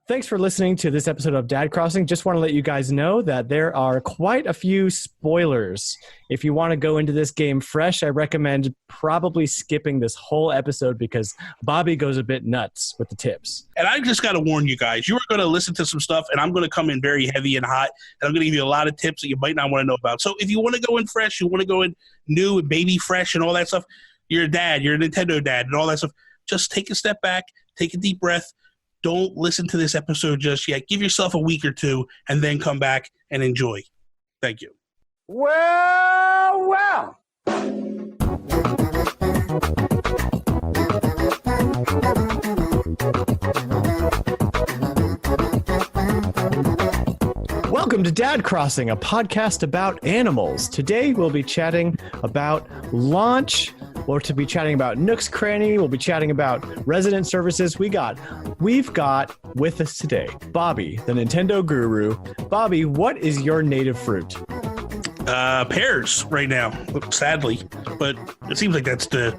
Thanks for listening to this episode of Dad Crossing. Just want to let you guys know that there are quite a few spoilers. If you want to go into this game fresh, I recommend probably skipping this whole episode because Bobby goes a bit nuts with the tips. And I just got to warn you guys, you are going to listen to some stuff, and I'm going to come in very heavy and hot, and I'm going to give you a lot of tips that you might not want to know about. So if you want to go in fresh, you want to go in new and baby fresh and all that stuff, you're a dad, you're a Nintendo dad and all that stuff, just take a step back, take a deep breath. Don't listen to this episode just yet. Give yourself a week or two and then come back and enjoy. Thank you. Well. Welcome to Dad Crossing, a podcast about animals. Today we'll be chatting about launch. We'll be chatting about Nook's Cranny. We'll be chatting about resident services. We've got with us today, Bobby, the Nintendo guru. Bobby, what is your native fruit? Pears right now, sadly, but it seems like that's the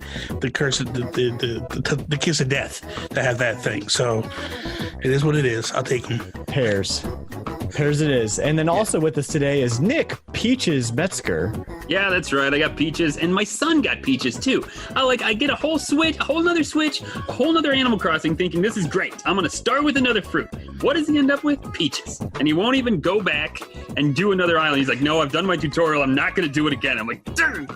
curse, the kiss of death to have that thing. So it is what it is. I'll take them. Pears it is. And then also with us today is Nick Peaches Metzger. Yeah, that's right. I got peaches, and my son got peaches too. I get a whole nother Animal Crossing thinking this is great. I'm going to start with another fruit. What does he end up with? Peaches. And he won't even go back and do another island. He's like, no, I've done my tutorial. I'm not going to do it again. I'm like, darn.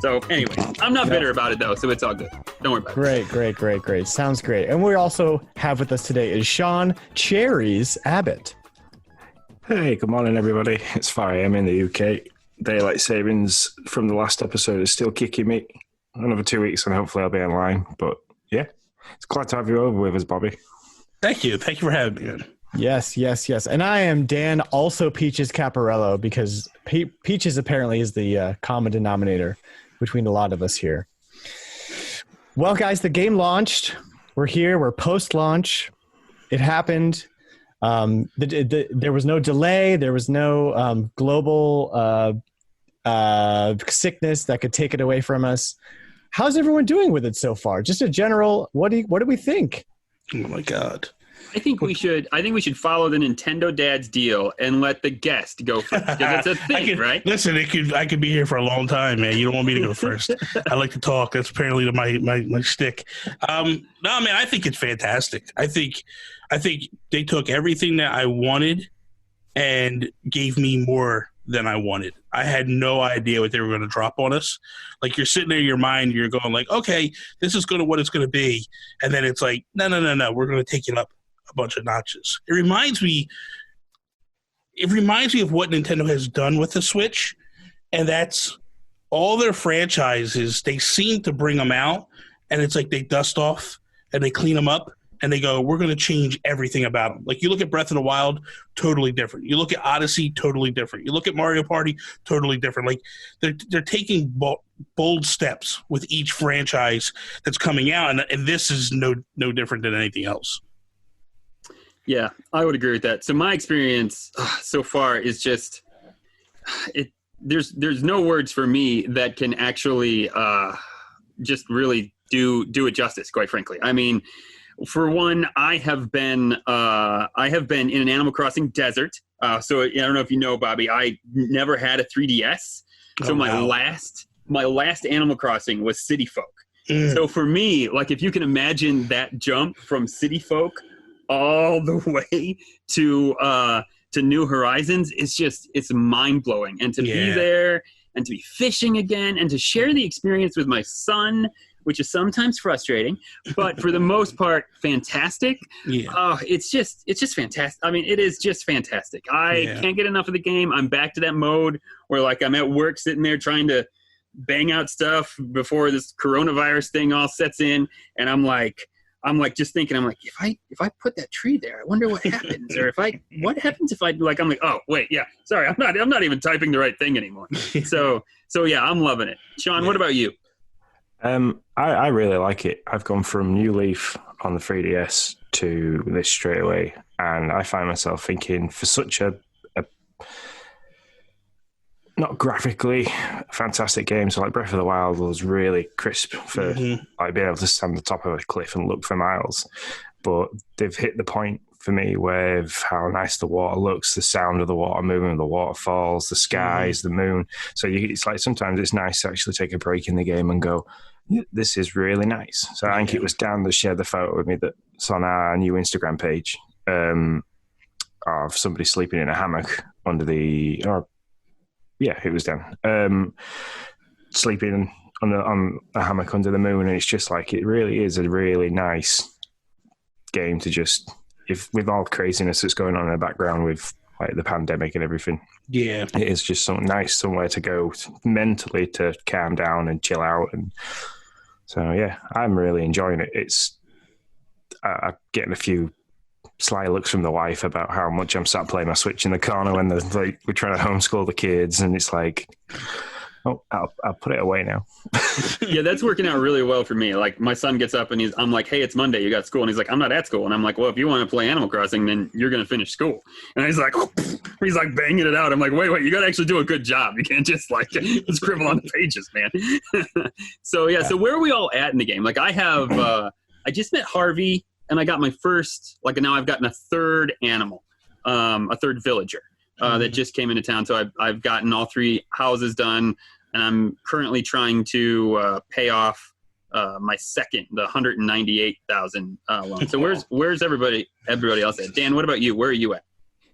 So anyway, I'm not bitter about it though, so it's all good. Don't worry about it. Great. Sounds great. And we also have with us today is Sean Cherries Abbott. Hey, good morning, everybody. It's 5 a.m. in the UK. Daylight savings from the last episode is still kicking me. Another 2 weeks and hopefully I'll be online. But yeah, it's glad to have you over with us, Bobby. Thank you for having me, man. Yes. And I am Dan, also Peaches Caparello, because Peaches apparently is the common denominator between a lot of us here. Well, guys, the game launched. We're here. We're post-launch. It happened. There was no delay. There was no global sickness that could take it away from us. How's everyone doing with it so far? Just a general. What do we think? Oh my God! I think we should follow the Nintendo Dad's deal and let the guest go first. Because it's a thing, right? Listen, I could be here for a long time, man. You don't want me to go first. I like to talk. That's apparently my shtick. No, man, I think it's fantastic. I think they took everything that I wanted and gave me more than I wanted. I had no idea what they were going to drop on us. Like, you're sitting there in your mind, you're going like, okay, this is what it's going to be. And then it's like, no, we're going to take it up a bunch of notches. It reminds me of what Nintendo has done with the Switch, and that's all their franchises. They seem to bring them out, and it's like they dust off and they clean them up, and they go, we're going to change everything about them. Like, you look at Breath of the Wild, totally different. You look at Odyssey, totally different. You look at Mario Party, totally different. Like, they're taking bold steps with each franchise that's coming out, and this is no different than anything else. Yeah, I would agree with that. So my experience so far is just there's no words for me that can actually just really do it justice, quite frankly. I mean, for one, I have been in an Animal Crossing desert. So I don't know if you know, Bobby, I never had a 3DS. So my last Animal Crossing was City Folk. So for me, like, if you can imagine that jump from City Folk all the way to New Horizons, it's mind blowing. And to be there and to be fishing again and to share the experience with my son, which is sometimes frustrating, but for the most part, fantastic. Yeah. It's just fantastic. I mean, it is just fantastic. I can't get enough of the game. I'm back to that mode where, like, I'm at work sitting there trying to bang out stuff before this coronavirus thing all sets in, and I'm like just thinking, if I put that tree there, I wonder what happens. Or what happens if I'm like, oh wait, yeah, sorry, I'm not even typing the right thing anymore. So yeah, I'm loving it. Sean, what about you? I really like it. I've gone from New Leaf on the 3DS to this straight away, and I find myself thinking, for such a not graphically fantastic game, so like Breath of the Wild was really crisp for like being able to stand on the top of a cliff and look for miles, but they've hit the point for me with how nice the water looks, the sound of the water moving, the waterfalls, the skies, the moon. So it's like sometimes it's nice to actually take a break in the game and go, yeah, this is really nice. So I think it was Dan that shared the photo with me that's on our new Instagram page of somebody sleeping in a hammock under the, it was Dan, sleeping on a hammock under the moon, and it's just like, it really is a really nice game to just, if with all the craziness that's going on in the background with like the pandemic and everything. Yeah, it is just something nice, somewhere to go mentally to calm down and chill out. And so yeah, I'm really enjoying it. It's I'm getting a few sly looks from the wife about how much I'm sat playing my Switch in the corner when we're trying to homeschool the kids, and it's like, oh, I'll put it away now. Yeah, that's working out really well for me. Like, my son gets up and I'm like, hey, it's Monday, you got school. And he's like, I'm not at school. And I'm like, well, if you want to play Animal Crossing, then you're going to finish school. And he's like banging it out. I'm like, wait, you got to actually do a good job. You can't just scribble on the pages, man. So where are we all at in the game? Like, I have, I just met Harvey, and I got my first, now I've gotten a third animal, a third villager. That just came into town. So I've gotten all 3 houses done, and I'm currently trying to pay off my second, the 198,000 loan. So where's everybody else at? Dan, what about you? Where are you at?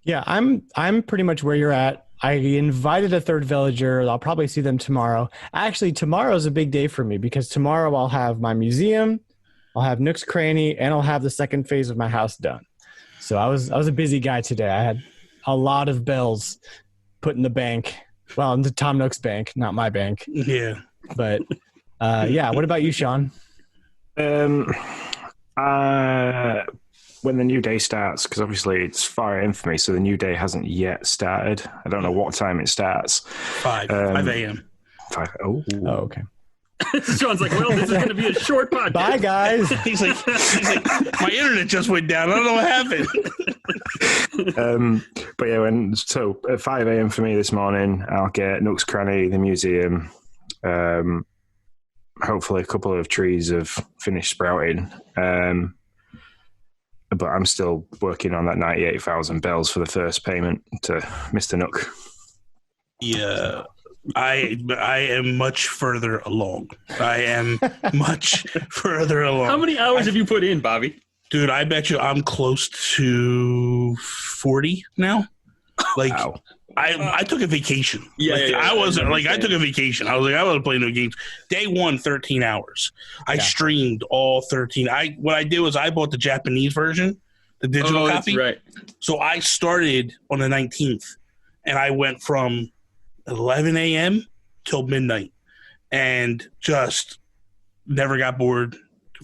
Yeah, I'm pretty much where you're at. I invited a third villager. I'll probably see them tomorrow. Actually, tomorrow's a big day for me because tomorrow I'll have my museum, I'll have Nook's Cranny, and I'll have the second phase of my house done. So I was a busy guy today. I had a lot of bells put in the bank. Well, into Tom Nook's bank, not my bank. Yeah. But what about you, Sean? When the new day starts, because obviously it's far in for me, so the new day hasn't yet started. I don't know what time it starts. 5 a.m. 5. Oh, okay. Sean's like, well, this is going to be a short podcast. Bye, guys. he's like, my internet just went down. I don't know what happened. But yeah, so at 5 a.m. for me this morning, I'll get Nook's Cranny, the museum. Hopefully a couple of trees have finished sprouting. But I'm still working on that 98,000 bells for the first payment to Mr. Nook. Yeah. I am much further along. I am much further along. How many hours have you put in, Bobby? Dude, I bet you I'm close to 40 now. Wow. I took a vacation. I took a vacation. I was like, I want to play no games. Day 1, 13 hours. I streamed all 13. What I did was I bought the Japanese version, the digital copy. That's right. So I started on the 19th, and I went from 11 a.m. till midnight, and just never got bored.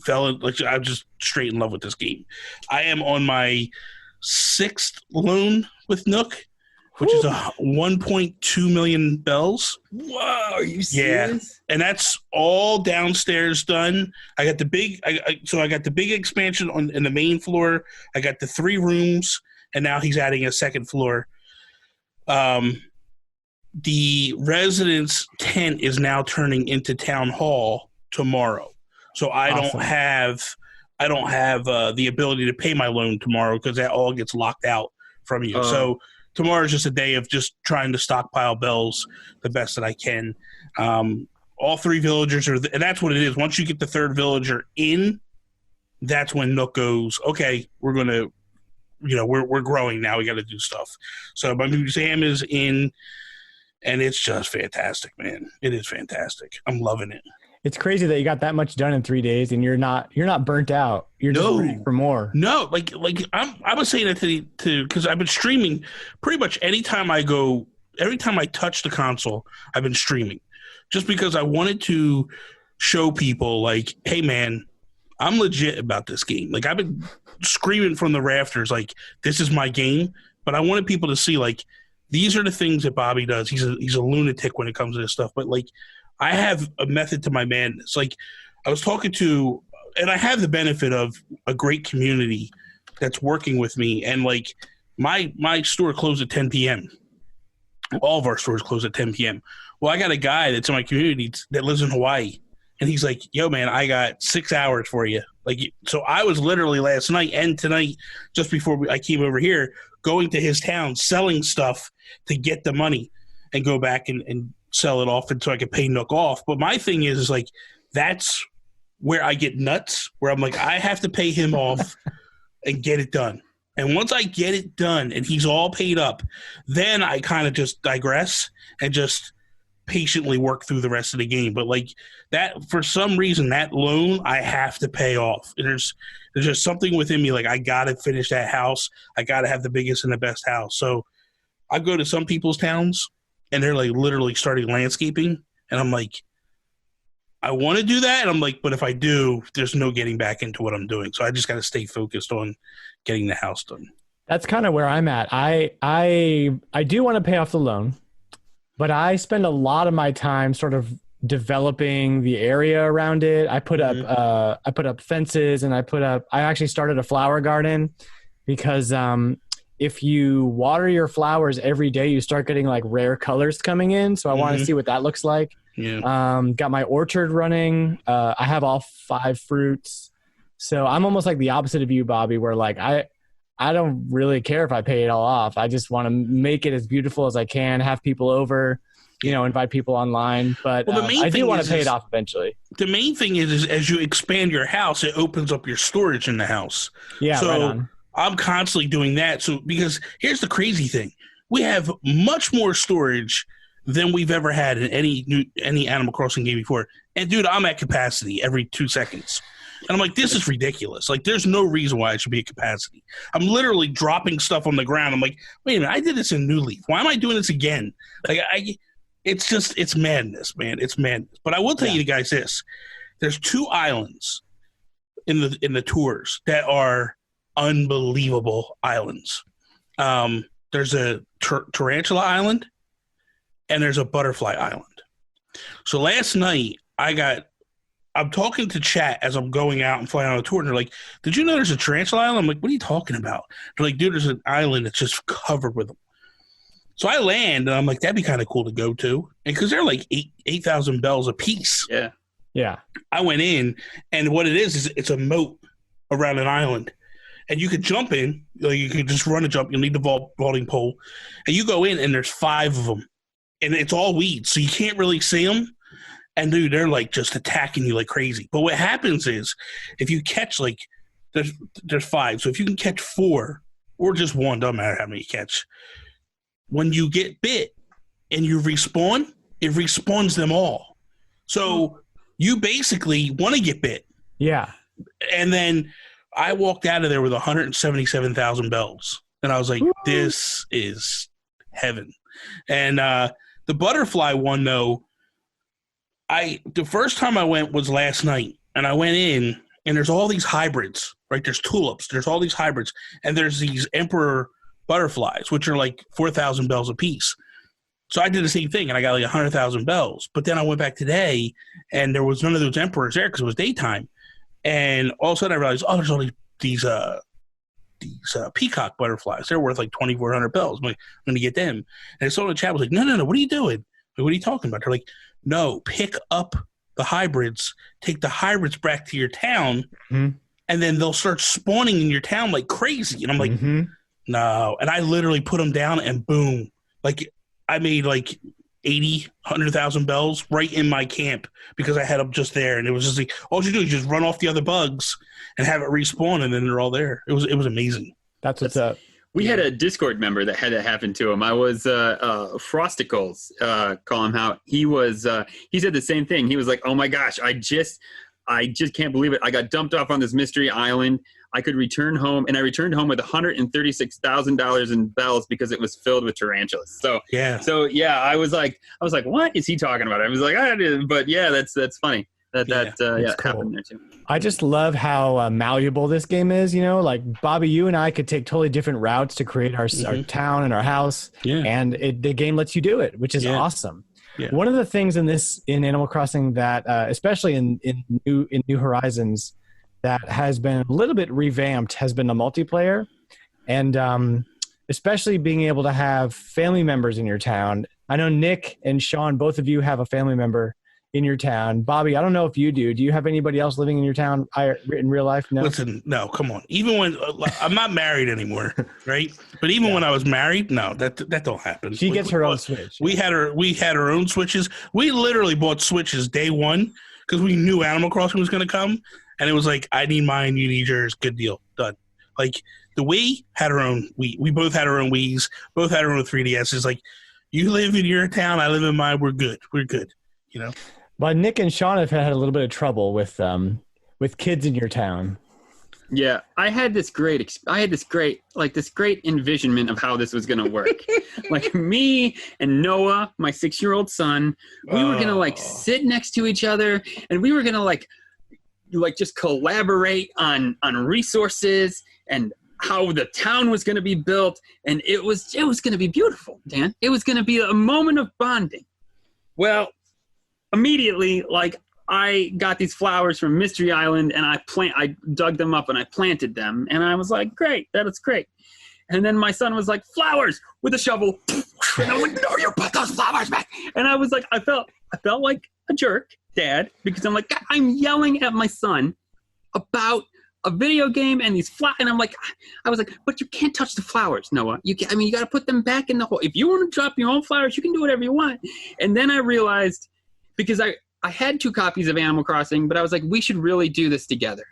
I was just straight in love with this game. I am on my 6th loan with Nook, which is a 1.2 million bells. Whoa, are you serious? Yeah, and that's all downstairs done. I got the big, I got the big expansion in the main floor. I got the 3 rooms, and now he's adding a second floor. The residence tent is now turning into town hall tomorrow. So I don't have the ability to pay my loan tomorrow because that all gets locked out from you. So tomorrow is just a day of just trying to stockpile bells the best that I can. All 3 villagers and that's what it is. Once you get the 3rd villager in, that's when Nook goes, okay, we're going to, we're growing now. We got to do stuff. So my museum is in. And it's just fantastic, man. It is fantastic. I'm loving it. It's crazy that you got that much done in 3 days, and you're not burnt out. You're just ready for more. No, I was saying that to because I've been streaming pretty much every time I touch the console, I've been streaming, just because I wanted to show people like, hey, man, I'm legit about this game. Like, I've been screaming from the rafters, like, this is my game. But I wanted people to see, like, these are the things that Bobby does. He's a lunatic when it comes to this stuff. But, like, I have a method to my madness. Like, I was talking to – and I have the benefit of a great community that's working with me. And, like, my store closed at 10 p.m. All of our stores close at 10 p.m. Well, I got a guy that's in my community that lives in Hawaii. And he's like, yo, man, I got 6 hours for you. Like, so I was literally last night and tonight, just before I came over here, going to his town, selling stuff to get the money and go back and sell it off, and so I could pay Nook off. But my thing is like, that's where I get nuts, where I'm like, I have to pay him off and get it done. And once I get it done and he's all paid up, then I kind of just digress and just patiently work through the rest of the game. But like that, for some reason, that loan I have to pay off. And there's just something within me, like, I got to finish that house. I got to have the biggest and the best house. So I go to some people's towns and they're like literally starting landscaping. And I'm like, I want to do that. And I'm like, but if I do, there's no getting back into what I'm doing. So I just got to stay focused on getting the house done. That's kind of where I'm at. I do want to pay off the loan, but I spend a lot of my time sort of developing the area around it. I put up fences, and I actually started a flower garden because if you water your flowers every day, you start getting like rare colors coming in. So I want to see what that looks like. Yeah. Got my orchard running. I have all 5 fruits. So I'm almost like the opposite of you, Bobby, where like I don't really care if I pay it all off. I just want to make it as beautiful as I can, have people over, invite people online. But I do want to pay it off eventually. The main thing is as you expand your house, it opens up your storage in the house. Yeah, so right on. I'm constantly doing that. So because here's the crazy thing. We have much more storage than we've ever had in any Animal Crossing game before. And dude, I'm at capacity every 2 seconds. And I'm like, this is ridiculous. Like, there's no reason why it should be at capacity. I'm literally dropping stuff on the ground. I'm like, wait a minute, I did this in New Leaf. Why am I doing this again? Like, it's madness, man. It's madness. But I will tell you guys this. There's 2 islands in the tours that are unbelievable islands. There's a tarantula island, and there's a butterfly island. So last night, I'm talking to chat as I'm going out and flying on a tour, and they're like, did you know there's a tarantula island? I'm like, what are you talking about? They're like, dude, there's an island that's just covered with them. So I land, and I'm like, that'd be kind of cool to go to. And because they're like 8,000 bells a piece. Yeah. Yeah. I went in, and what it is it's a moat around an island. And you could jump in, you could just run a jump. You'll need the vaulting pole. And you go in, and there's 5 of them. And it's all weeds, so you can't really see them. And dude, they're like just attacking you like crazy. But what happens is, if you catch like, there's 5. So if you can catch 4 or just 1, doesn't matter how many you catch. When you get bit and you respawn, it respawns them all. So you basically want to get bit. Yeah. And then I walked out of there with 177,000 bells, and I was like, this is heaven. And the butterfly one, though, the first time I went was last night, and I went in, and there's all these hybrids, right? There's tulips, there's all these hybrids, and there's these emperor butterflies, which are like 4,000 bells a piece. So I did the same thing, and I got like 100,000 bells. But then I went back today, and there was none of those emperors there because it was daytime. And all of a sudden I realized, there's all these peacock butterflies. They're worth like 2,400 bells. I'm like, I'm going to get them. And I saw in the chat, was like, no, what are you doing? Like, what are you talking about? They're like, no, pick up the hybrids, take the hybrids back to your town, and then they'll start spawning in your town like crazy. And I'm like, no. And I literally put them down, and boom. Like, I made like 80, 100,000 bells right in my camp because I had them just there. And it was just like, all you do is just run off the other bugs and have it respawn, and then they're all there. It was amazing. That's what's up. We had a Discord member that had that happen to him. I was Frosticles, call him out. He said the same thing. He was like, oh my gosh, I just can't believe it. I got dumped off on this mystery island. I could return home, and I returned home with $136,000 in bells because it was filled with tarantulas. So yeah, I was like, what is he talking about? I was like, but yeah, that's funny. That cool. Happened there too. I just love how malleable this game is. Like Bobby, you and I could take totally different routes to create our town and our house, and the game lets you do it, which is awesome. Yeah. One of the things in Animal Crossing that, especially in New Horizons, that has been a little bit revamped has been the multiplayer, and especially being able to have family members in your town. I know Nick and Sean, both of you have a family member in your town. Bobby, I don't know if you do. Do you have anybody else living in your town in real life? No. Listen, no, come on. Even when I'm not married anymore, right? But even when I was married, no, that don't happen. She gets her own Switch. We had our own Switches. We literally bought Switches day one because we knew Animal Crossing was going to come, and it was like, I need mine, you need yours, good deal, done. Like the Wii had her own Wii. We both had our own Wiis, both had our own 3DSs. Like, you live in your town, I live in mine. We're good. You know. But Nick and Sean have had a little bit of trouble with kids in your town. Yeah, I had this great envisionment of how this was going to work. Like me and Noah, my 6-year-old son, we were going to like sit next to each other, and we were going to like just collaborate on resources and how the town was going to be built, and it was going to be beautiful, Dan. It was going to be a moment of bonding. Well, immediately, like, I got these flowers from Mystery Island, and I dug them up and I planted them, and I was like, great, that is great. And then my son was like, flowers, with a shovel. And I was like, no, you put those flowers back. And I was like, I felt like a jerk, Dad, because I'm like, I'm yelling at my son about a video game and these flowers. And I was like, but you can't touch the flowers, Noah. You got to put them back in the hole. If you want to drop your own flowers, you can do whatever you want. And then I realized, because I had 2 copies of Animal Crossing, but I was like, we should really do this together.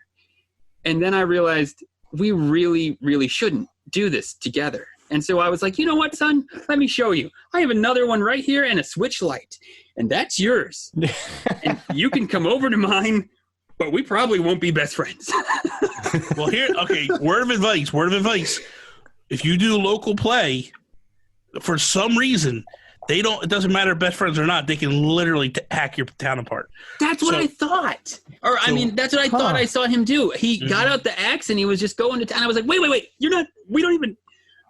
And then I realized we really, really shouldn't do this together. And so I was like, you know what, son? Let me show you. I have another one right here and a Switch Lite, and that's yours. And you can come over to mine, but we probably won't be best friends. Well, word of advice. If you do local play, for some reason, it doesn't matter if best friends or not, they can literally hack your town apart. That's what I thought. That's what I thought I saw him do. He got out the axe and he was just going to town. I was like, wait, we don't even.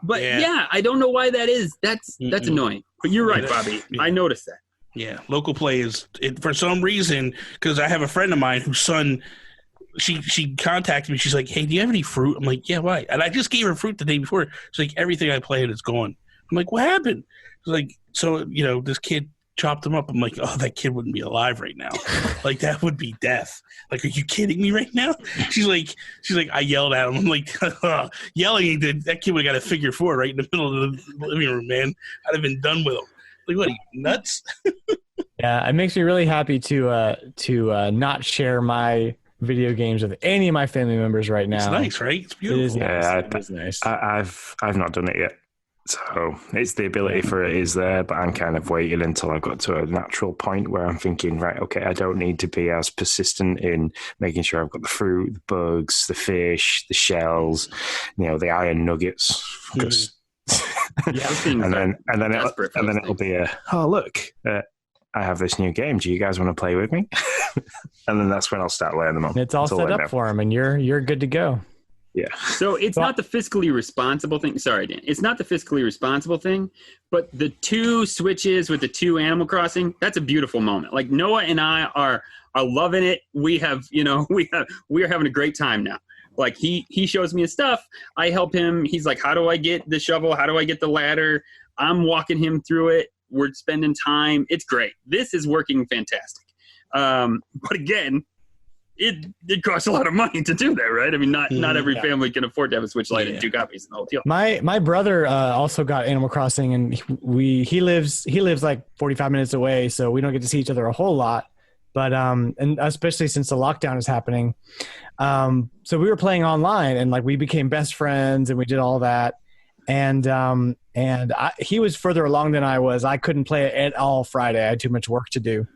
But yeah, I don't know why that is. That's annoying. But you're right, Bobby. I noticed that. Yeah, local play is, for some reason, because I have a friend of mine whose son, she contacted me. She's like, hey, do you have any fruit? I'm like, yeah, why? And I just gave her fruit the day before. She's like, everything I planted is gone. I'm like, what happened? She's like, so, this kid chopped him up. I'm like, oh, that kid wouldn't be alive right now. Like, that would be death. Like, are you kidding me right now? She's like, I yelled at him. I'm like, yelling, that kid would have got a figure 4 right in the middle of the living room, man. I'd have been done with him. Like, what, are you nuts? Yeah, it makes me really happy to not share my video games with any of my family members right now. It's nice, right? It's beautiful. It is nice. Yeah, it is nice. I've not done it yet. So it's the ability for it is there, but I'm kind of waiting until I've got to a natural point where I'm thinking, right, okay, I don't need to be as persistent in making sure I've got the fruit, the bugs, the fish, the shells, the iron nuggets. Because and then it'll be I have this new game. Do you guys want to play with me? And then that's when I'll start laying them on. It's all set up for them, and you're good to go. Yeah. So it's not the fiscally responsible thing. Sorry, Dan. It's not the fiscally responsible thing, but the 2 Switches with the 2 Animal Crossing, that's a beautiful moment. Like, Noah and I are loving it. We are having a great time now. Like, he shows me his stuff. I help him. He's like, how do I get the shovel? How do I get the ladder? I'm walking him through it. We're spending time. It's great. This is working fantastic. But again, it costs a lot of money to do that, right? I mean, not every family can afford to have a Switch Lite and 2 copies in the whole deal. My brother also got Animal Crossing, and he lives like 45 minutes away, so we don't get to see each other a whole lot. But and especially since the lockdown is happening, so we were playing online, and like we became best friends, and we did all that. And he was further along than I was. I couldn't play it at all Friday. I had too much work to do.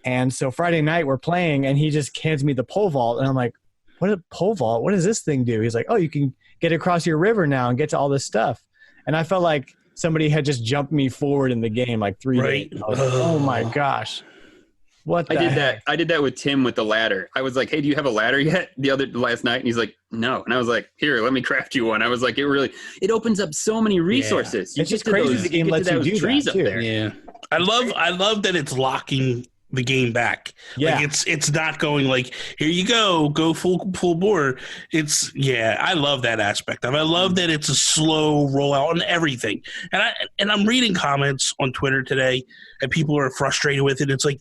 And so Friday night we're playing, and he just hands me the pole vault, and I'm like, what is a pole vault? What does this thing do? He's like, oh, you can get across your river now and get to all this stuff. And I felt like somebody had just jumped me forward in the game like 3 days. I was like, oh my gosh. What the heck? I did that with Tim with the ladder. I was like, hey, do you have a ladder yet? Last night. And he's like, no. And I was like, here, let me craft you one. I was like, it opens up so many resources. Yeah. It's just crazy the game lets you do that up there. Yeah. I love that it's locking the game back. Yeah. Like it's not going like, here you go full bore. I love that aspect of it. I love that it's a slow rollout on everything. And I'm reading comments on Twitter today, and people are frustrated with it. It's like,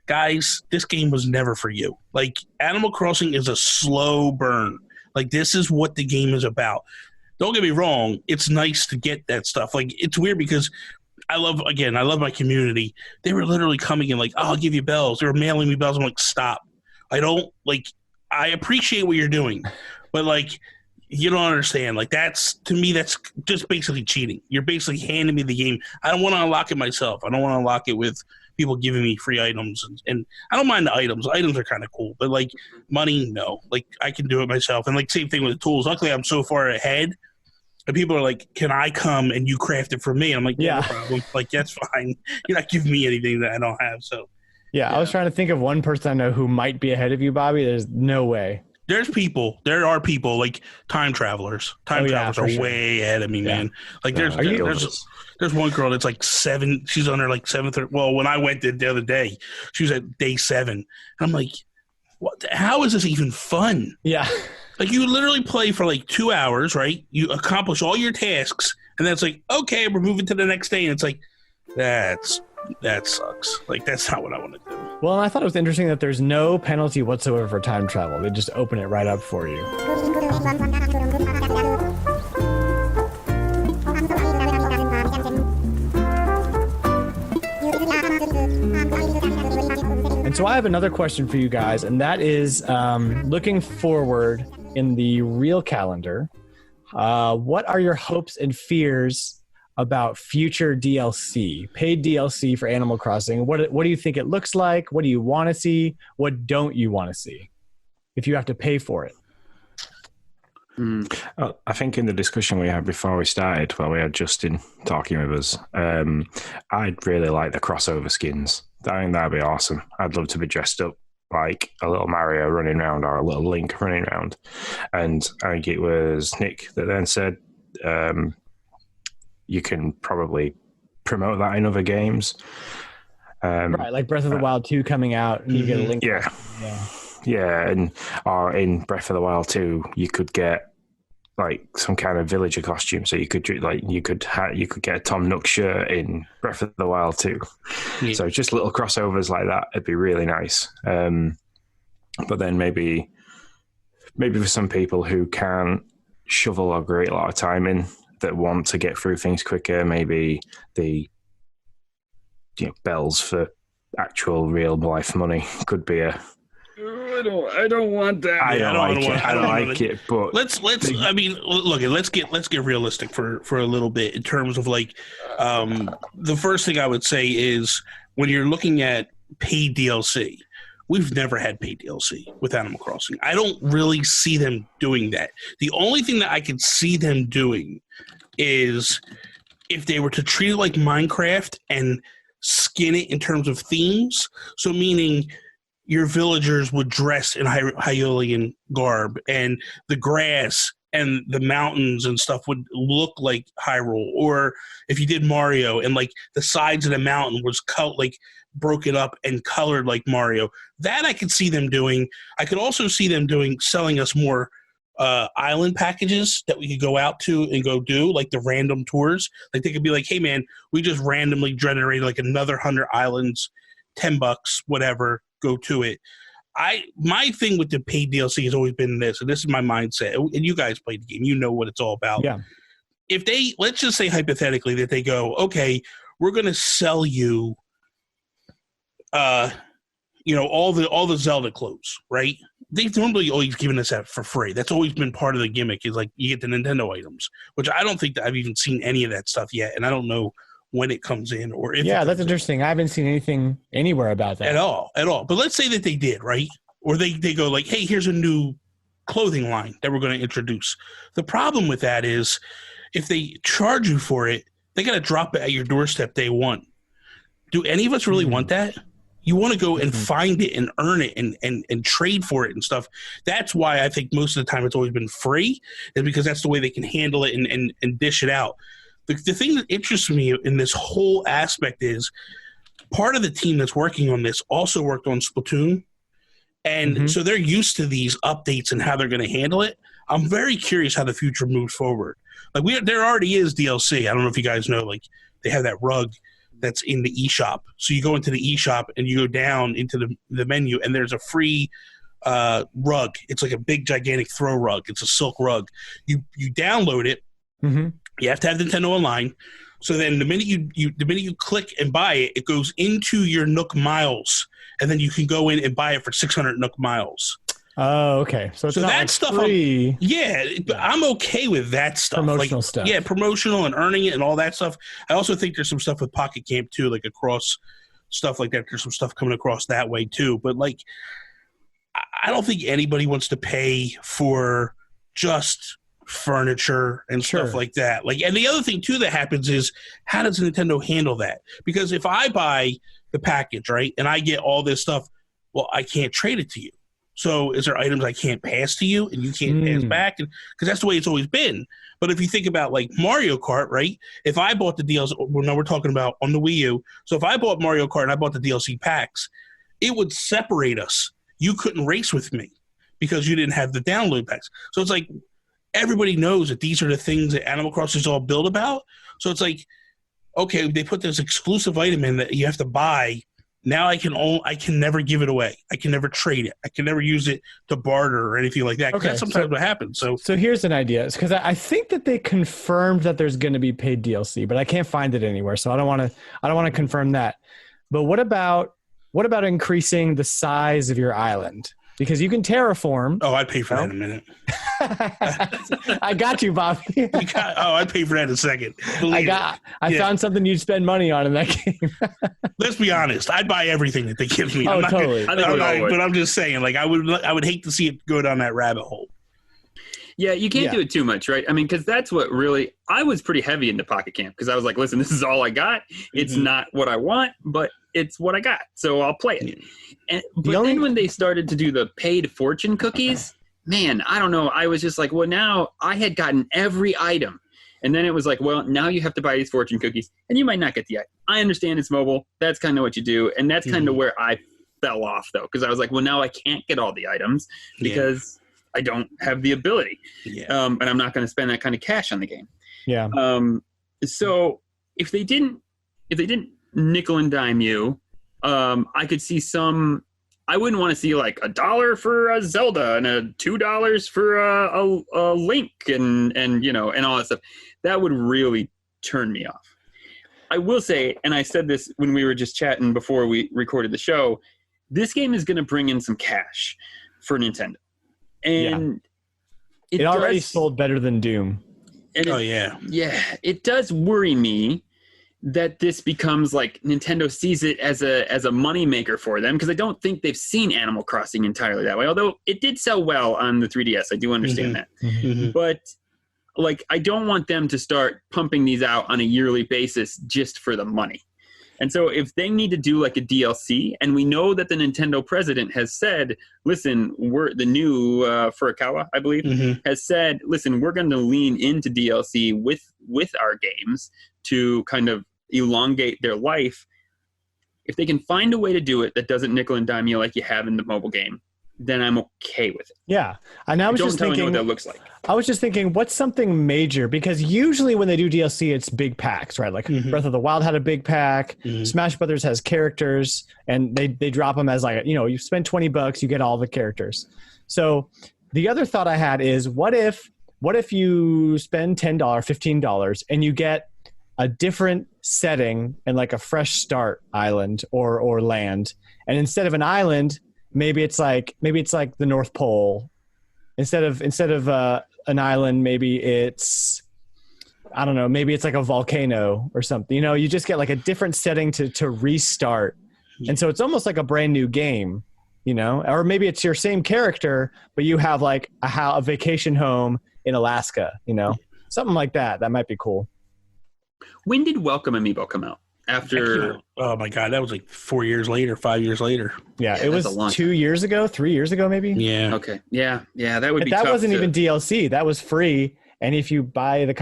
guys, this game was never for you. Like, Animal Crossing is a slow burn. Like, this is what the game is about. Don't get me wrong. It's nice to get that stuff. Like, it's weird because I love my community. They were literally coming in like, oh, I'll give you bells. They were mailing me bells. I'm like, stop. I appreciate what you're doing, but like, you don't understand. Like, that's just basically cheating. You're basically handing me the game. I don't want to unlock it myself. I don't want to unlock it with people giving me free items. And I don't mind the items. Items are kind of cool, but like money, no. Like, I can do it myself. And like, same thing with the tools. Luckily, I'm so far ahead. And people are like, can I come and you craft it for me? I'm like, yeah, no problem. Like, that's fine. You're not giving me anything that I don't have. So, yeah, I was trying to think of one person I know who might be ahead of you, Bobby. There's no way. There are people like time travelers. Travelers are way ahead of me, man. Like, there's one girl that's like 7. She's on her like 7th. Well, when I went the other day, she was at day 7. And I'm like, what? How is this even fun? Yeah. Like, you literally play for like 2 hours, right? You accomplish all your tasks, and then it's like, okay, we're moving to the next day. And it's like, that sucks. Like, that's not what I want to do. Well, and I thought it was interesting that there's no penalty whatsoever for time travel. They just open it right up for you. And so I have another question for you guys, and that is looking forward in the real calendar, what are your hopes and fears about future DLC, paid DLC for Animal Crossing? What do you think it looks like? What do you want to see? What don't you want to see if you have to pay for it? I think in the discussion we had before we started, where we had Justin talking with us, I'd really like the crossover skins. I think that'd be awesome. I'd love to be dressed up like a little Mario running around or a little Link running around. And I think it was Nick that then said you can probably promote that in other games. Right, like Breath of the Wild 2 coming out and you get a Link. Yeah, and or in Breath of the Wild 2, you could get like some kind of villager costume. So you could get a Tom Nook shirt in Breath of the Wild 2. Yeah. So just little crossovers like that, it'd be really nice. But then maybe for some people who can't shovel a great lot of time in, that want to get through things quicker, maybe the bells for actual real life money could be a. I don't want that. I don't like it. But let's get realistic for a little bit in terms of like the first thing I would say is when you're looking at paid DLC, we've never had paid DLC with Animal Crossing. I don't really see them doing that. The only thing that I could see them doing is if they were to treat it like Minecraft and skin it in terms of themes. So meaning your villagers would dress in Hylian garb, and the grass and the mountains and stuff would look like Hyrule. Or if you did Mario and like the sides of the mountain was cut like broken up and colored like Mario, that I could see them doing. I could also see them selling us more island packages that we could go out to and go do, like the random tours. Like they could be like, hey man, we just randomly generated like another 100 islands, $10, whatever, go to it. My thing with the paid DLC has always been this, and this is my mindset, and you guys played the game, you know what it's all about. Yeah. If they, let's just say hypothetically that they go, okay, we're going to sell you all the Zelda clothes, right? They've normally always given us that for free. That's always been part of the gimmick, is like you get the Nintendo items, which I don't think that I've even seen any of that stuff yet, and I don't know when it comes in or if. Yeah, that's interesting. I haven't seen anything anywhere about that at all. But let's say that they did, right? Or they go like, hey, here's a new clothing line that we're going to introduce. The problem with that is if they charge you for it, they got to drop it at your doorstep day one. Do any of us really want that? You want to go and find it and earn it and trade for it and stuff. That's why I think most of the time it's always been free, is because that's the way they can handle it and dish it out. The thing that interests me in this whole aspect is part of the team that's working on this also worked on Splatoon. And so they're used to these updates and how they're going to handle it. I'm very curious how the future moves forward. Like there already is DLC. I don't know if you guys know, like they have that rug that's in the eShop. So you go into the eShop and you go down into the menu, and there's a free rug. It's like a big gigantic throw rug. It's a silk rug. You download it. Mm-hmm. You have to have Nintendo Online. So then the minute you click and buy it, it goes into your Nook Miles, and then you can go in and buy it for 600 Nook Miles. Oh, okay. So it's not that like stuff free. I'm okay with that stuff. Promotional stuff. Yeah, promotional and earning it and all that stuff. I also think there's some stuff with Pocket Camp too, like across stuff like that. There's some stuff coming across that way too. But like, I don't think anybody wants to pay for just furniture and stuff like that. Like, and the other thing too that happens is, how does Nintendo handle that? Because if I buy the package, right, and I get all this stuff, well, I can't trade it to you. So is there items I can't pass to you and you can't pass back? Because that's the way it's always been. But if you think about like Mario Kart, right? If I bought the DLC, well, now we're talking about on the Wii U. So if I bought Mario Kart and I bought the DLC packs, it would separate us. You couldn't race with me because you didn't have the download packs. So it's like everybody knows that these are the things that Animal Crossing is all built about. So it's like, okay, they put this exclusive item in that you have to buy. Now I can never give it away. I can never trade it. I can never use it to barter or anything like that. Okay, that's sometimes what happens. So here's an idea, because I think that they confirmed that there's going to be paid DLC, but I can't find it anywhere. So I don't want to confirm that. But what about increasing the size of your island? Because you can terraform. Oh, I'd pay for that in a minute. I got you, Bobby. I'd pay for that in a second. I found something you'd spend money on in that game. Let's be honest. I'd buy everything that they give me. Oh, totally. But I'm just saying, like, I would hate to see it go down that rabbit hole. Yeah, you can't do it too much, right? I mean, because that's what really – I was pretty heavy into Pocket Camp because I was like, listen, this is all I got. It's not what I want, but it's what I got, so I'll play it. But then when they started to do the paid fortune cookies, man, I don't know. I was just like, well, now I had gotten every item. And then it was like, well, now you have to buy these fortune cookies, and you might not get the item. I understand it's mobile. That's kind of what you do. And that's kind of where I fell off, though, because I was like, well, now I can't get all the items because – I don't have the ability, and I'm not going to spend that kind of cash on the game. Yeah. So if they didn't nickel and dime you, I could see some. I wouldn't want to see like $1 for a Zelda and $2 for a Link and all that stuff. That would really turn me off. I will say, and I said this when we were just chatting before we recorded the show, this game is going to bring in some cash for Nintendo. And it already sold better than Doom. Yeah, it does worry me that this becomes like Nintendo sees it as a money maker for them, because I don't think they've seen Animal Crossing entirely that way. Although it did sell well on the 3DS, I do understand that. But like, I don't want them to start pumping these out on a yearly basis just for the money. And so if they need to do like a DLC, and we know that the Nintendo president has said, listen, the new Furukawa, I believe, has said, listen, we're going to lean into DLC with our games to kind of elongate their life. If they can find a way to do it that doesn't nickel and dime you like you have in the mobile game, then I'm okay with it. Yeah. And I was just thinking, what that looks like. I was just thinking, what's something major? Because usually when they do DLC, it's big packs, right? Like Breath of the Wild had a big pack. Smash Brothers has characters, and they drop them as like, you spend $20, you get all the characters. So the other thought I had is, what if you spend $10, $15, and you get a different setting and like a fresh start island or land, and instead of an island, maybe it's like the North Pole. Instead of an island, maybe it's, I don't know, maybe it's like a volcano or something. You just get like a different setting to restart. And so it's almost like a brand new game, or maybe it's your same character, but you have like a vacation home in Alaska, something like that. That might be cool. When did Welcome Amiibo come out? After, oh my God, that was like 4 years later, 5 years later. Yeah, it was 2 years ago, 3 years ago, maybe. Yeah. Okay. Yeah. That would be. That tough wasn't even DLC. That was free, And if you buy any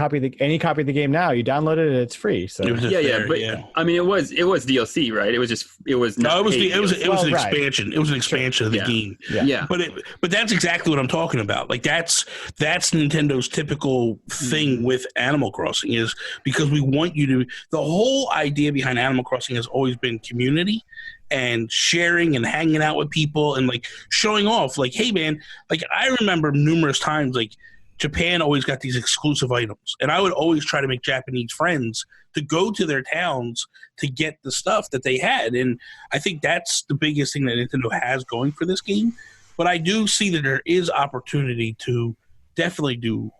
copy of the game now, you download it, it's free. So I mean, it was DLC, right? It was not. No, it was an right. expansion. It was an expansion of the game. Yeah. But that's exactly what I'm talking about. Like that's Nintendo's typical thing with Animal Crossing, is because we want you to. The whole idea behind Animal Crossing has always been community and sharing and hanging out with people and like showing off. Like, hey man, like I remember numerous times like Japan always got these exclusive items, and I would always try to make Japanese friends to go to their towns to get the stuff that they had. And I think that's the biggest thing that Nintendo has going for this game. But I do see that there is opportunity to definitely do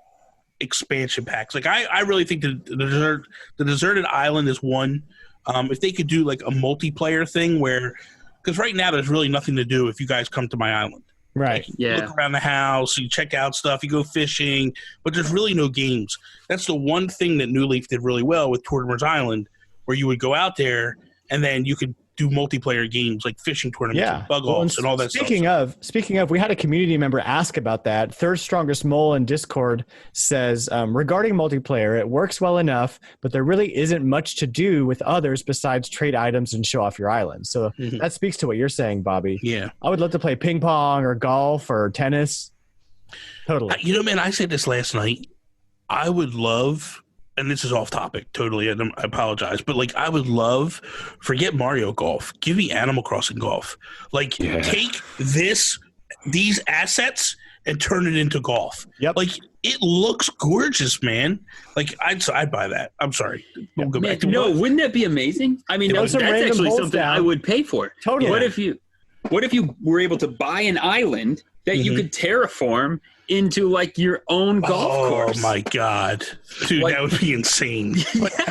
expansion packs. Like I really think the Deserted Island is one. If they could do like a multiplayer thing where, because right now there's really nothing to do if you guys come to my island. Right. Like, you look around the house, you check out stuff, you go fishing, but there's really no games. That's the one thing that New Leaf did really well with Tortimer's Island, where you would go out there and then you could do multiplayer games like fishing tournaments and bug-offs and all that stuff. Speaking of, we had a community member ask about that. Third Strongest Mole in Discord says, regarding multiplayer, it works well enough, but there really isn't much to do with others besides trade items and show off your island. So that speaks to what you're saying, Bobby. Yeah. I would love to play ping pong or golf or tennis. Totally. You know, man, I said this last night. I would love, and this is off topic totally, and I apologize, but like I would love, forget Mario Golf, give me Animal Crossing Golf. Like take these assets and turn it into golf. Yep. Like it looks gorgeous, man. Like I'd buy that. I'm sorry. We'll go back to wouldn't that be amazing? I mean, that's actually something I would pay for. Totally. What if you were able to buy an island that you could terraform into like your own golf course? Oh my god, dude, that would be insane.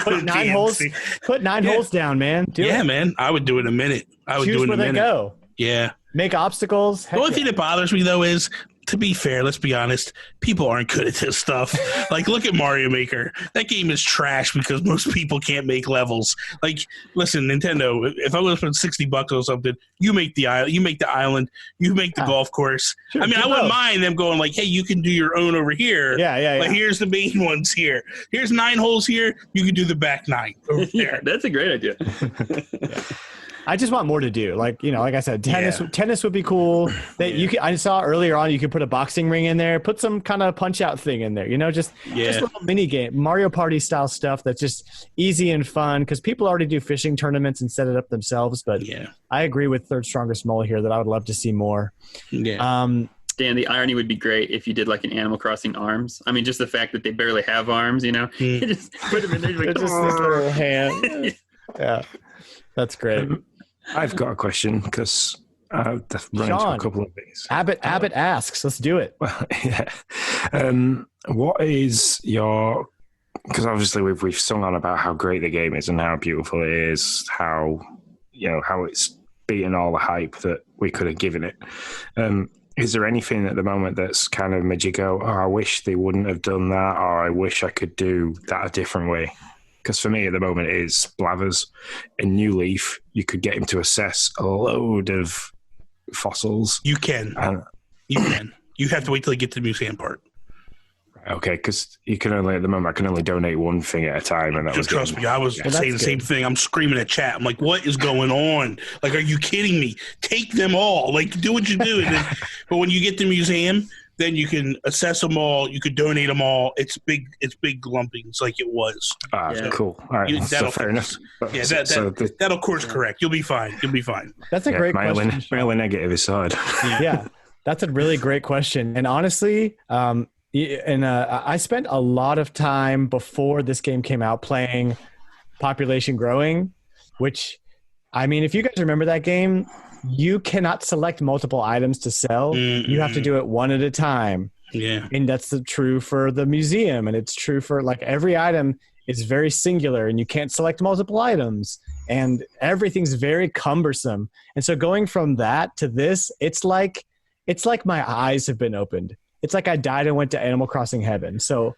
Put 9 holes. Put 9 holes down, man. Do it. Man, I would do it in a minute. I would Choose do it in a where minute. they go. Yeah. Make obstacles. The only thing that bothers me though is, to be fair, let's be honest, people aren't good at this stuff. Like, look at Mario Maker. That game is trash because most people can't make levels. Like, listen, Nintendo, if I'm going to spend $60 or something, you make the island, you make the golf course. Sure, I mean, I wouldn't mind them going like, hey, you can do your own over here. Yeah. But here's the main ones here. Here's 9 holes here. You can do the back 9 over there. That's a great idea. I just want more to do. Like, you know, like I said, tennis would be cool. I saw earlier on, you could put a boxing ring in there, put some kind of punch out thing in there, you know, just a little mini game, Mario Party style stuff that's just easy and fun, because people already do fishing tournaments and set it up themselves. But I agree with Third Strongest Mole here that I would love to see more. Yeah. Dan, the irony would be great if you did like an Animal Crossing arms. I mean, just the fact that they barely have arms, you know, just put them in there. Like, just this little hand. Yeah, that's great. I've got a question because I've run into a couple of things. Abbott asks, let's do it. Well, what is your? Because obviously we've sung on about how great the game is and how beautiful it is, how it's beaten all the hype that we could have given it. Is there anything at the moment that's kind of made you go, oh, I wish they wouldn't have done that, or I wish I could do that a different way? Because for me at the moment it is Blathers. In New Leaf, you could get him to assess a load of fossils. You can. You can. You have to wait till you get to the museum part. Okay, because you can only, at the moment, I can only donate one thing at a time. And that just trust me, I was saying the same thing. I'm screaming at chat. I'm like, what is going on? Like, are you kidding me? Take them all. Like, do what you do. But when you get to the museum, then you can assess them all. You could donate them all. It's big lumpings like it was. Cool. All right. So fair enough. That'll course correct. You'll be fine. That's a great question. My only negative aside. Yeah, that's a really great question. And honestly, I spent a lot of time before this game came out playing Population Growing, which, I mean, if you guys remember that game, you cannot select multiple items to sell. Mm-mm. You have to do it one at a time. Yeah. And that's true for the museum, and it's true for like every item is very singular, and you can't select multiple items, and everything's very cumbersome. And so going from that to this, it's like my eyes have been opened. It's like I died and went to Animal Crossing heaven. So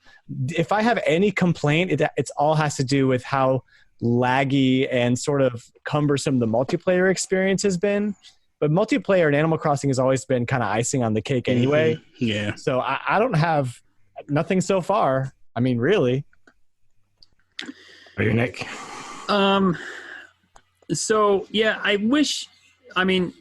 if I have any complaint, it's all has to do with how laggy and sort of cumbersome the multiplayer experience has been. But multiplayer in Animal Crossing has always been kind of icing on the cake anyway. Mm-hmm. Yeah. So I don't have Nothing so far. I mean, really. Are you, Nick? So yeah, I wish. I mean,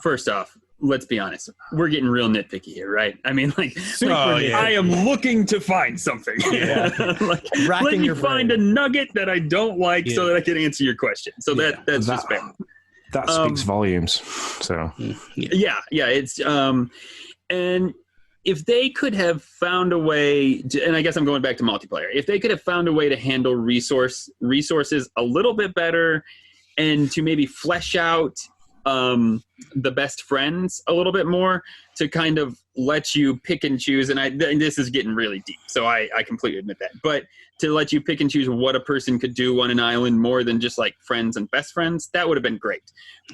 first off, let's be honest. We're getting real nitpicky here, right? I mean, like I am looking to find something. Yeah. Like, Racking let me your find brain. a nugget that I don't like so that I can answer your question. So that's just fair. That speaks volumes. So Yeah. It's and if they could have found a way to, and I guess I'm going back to multiplayer, if they could have found a way to handle resources a little bit better and to maybe flesh out the best friends a little bit more to kind of let you pick and choose. And this is getting really deep, so I completely admit that. But to let you pick and choose what a person could do on an island more than just like friends and best friends, that would have been great.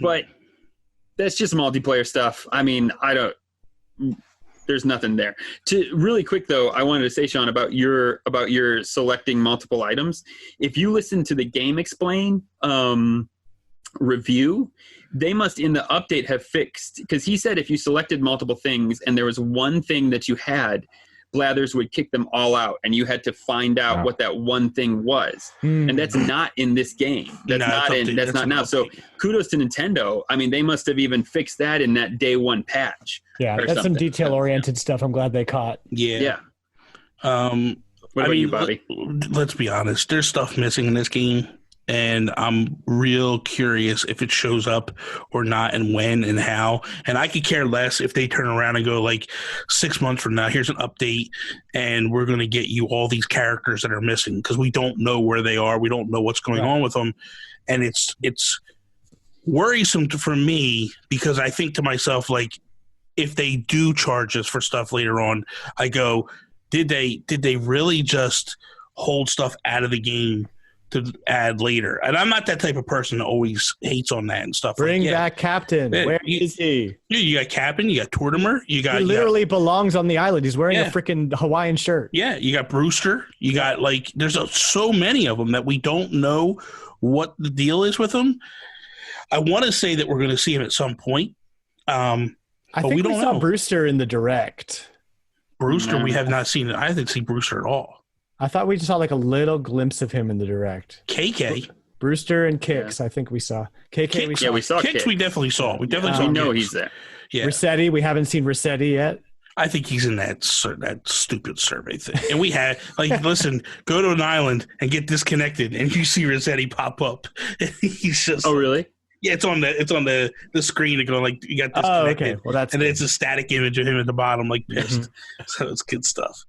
But that's just multiplayer stuff. I mean, there's nothing there. To really quick though, I wanted to say, Sean, about your selecting multiple items. If you listen to the Game Explain review, they must in the update have fixed, because he said if you selected multiple things and there was one thing that you had, Blathers would kick them all out and you had to find out what that one thing was. And that's not in this game. That's not now. So kudos to Nintendo. I mean, they must have even fixed that in that day one patch. Yeah, that's some detail oriented stuff I'm glad they caught. Yeah. What about you, Bobby? Let's be honest. There's stuff missing in this game, and I'm real curious if it shows up or not, and when and how. And I could care less if they turn around and go like 6 months from now, here's an update, and we're going to get you all these characters that are missing, because we don't know where they are. We don't know what's going on with them. And it's worrisome for me, because I think to myself, like, if they do charge us for stuff later on, I go, did they really just hold stuff out of the game to add later? And I'm not that type of person that always hates on that and stuff. Bring back Captain. Where is he? You got Captain, you got Tortimer, he literally belongs on the island. He's wearing a freaking Hawaiian shirt. Yeah, you got Brewster. You got there's so many of them that we don't know what the deal is with them. I want to say that we're going to see him at some point. I think we saw Brewster in the direct. Brewster, we have not seen it. I didn't see Brewster at all. I thought we just saw like a little glimpse of him in the direct. KK. Brewster and Kix, I think we saw. KK, we saw Kix. We definitely saw. We definitely saw. We know he's there. Yeah. Rossetti, we haven't seen Rossetti yet. I think he's in that stupid survey thing. And we had, listen, go to an island and get disconnected, and you see Rossetti pop up. He's just. Oh, really? Yeah, it's on the screen. It go like you got this. Oh, okay. Well, that's and then it's a static image of him at the bottom, like pissed. Mm-hmm. So it's good stuff.